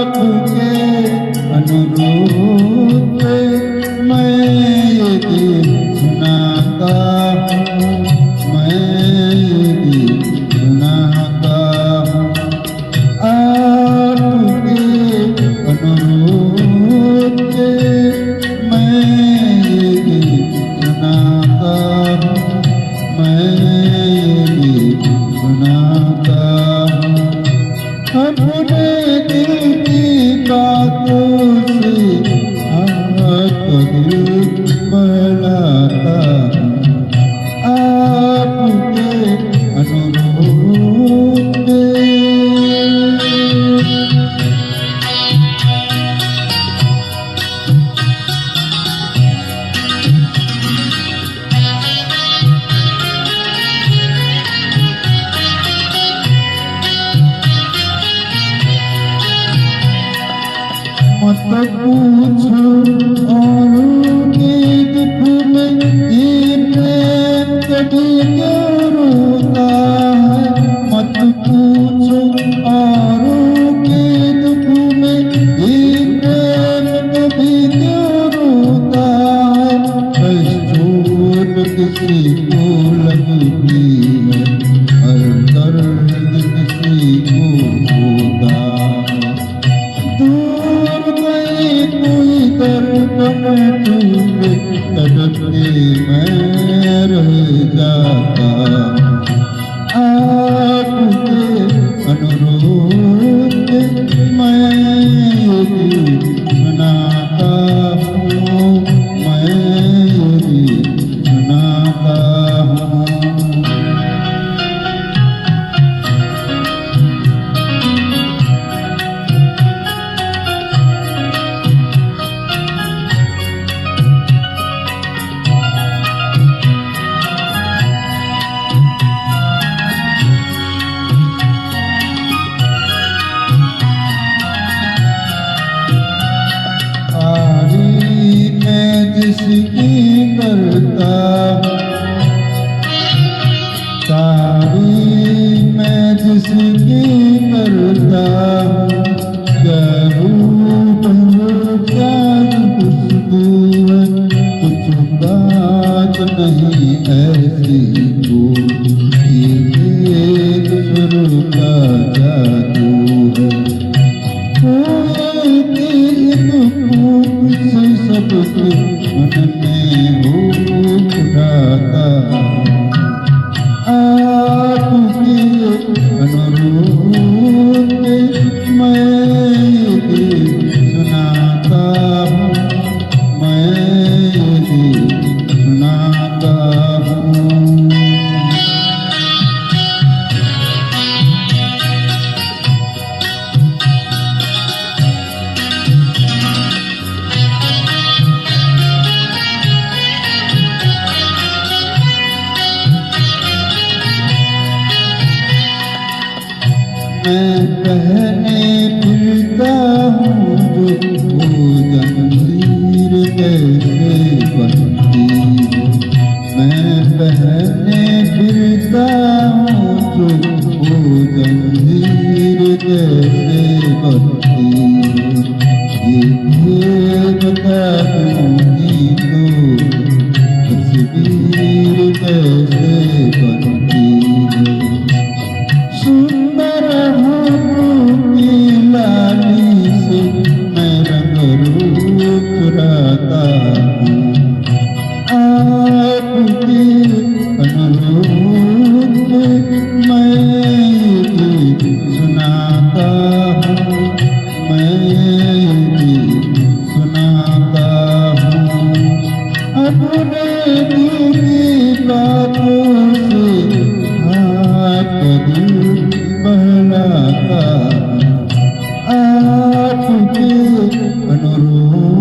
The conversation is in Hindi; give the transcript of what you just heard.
आपके अनुरोध पे मैं ये गीत सुनाता हूँ, मैं ये गीत सुनाता हूँ। आपके अनुरोध पे मैं ये गीत सुनाता हूँ, मैं ये गीत सुनाता हूँ। अपने दिल की बातों से आपका दिल बहलाता हूँ। आपके अनुरोध पे मत पूछो औरों के दुख में ये प्रेम कभी क्यों रोता है। मत पूछो औरों के दुख में ये प्रेम कभी क्यों रोता है। बस चोट किसी को लगती है, हर दर्द किसी को होता है। दूर गई कोई दर्द में डूबे तड़पते मैं रह जाता। आपके अनुरोध पे मैं ये गीत सुनाता हूँ, मैं ये गीत सुनाता हूँ। जिसकी करता तारीफ मैं जिसकी करता क्या रूप है क्या खुशबू है, कुछ बात नहीं ऐसी कोई एक सुर का जादू है। कोयल की एक फूक से सबके मन में हो उठाता। आपके अनुरोध पे मैं ये गीत सुनाता हूँ, मैं ये गीत सुनाता हूँ। मैं पहने फिरता हूँ जो वो जंजीर कैसे बनती हो। मैं पहने फिरता हूँ जो वो जंजीर कैसे बनती हो। ये बता दूँगी तो तस्वीर कैसे बनती है। सुंदर की लाली से मैं रंग रूप चुराता हूँ। आपके अनुरोध पे मैं ये गीत सुनाता हूँ, मैं ये गीत सुनाता हूँ। अपने दिल की बातों से आपका दिल बहलाता। आपके अनुरोध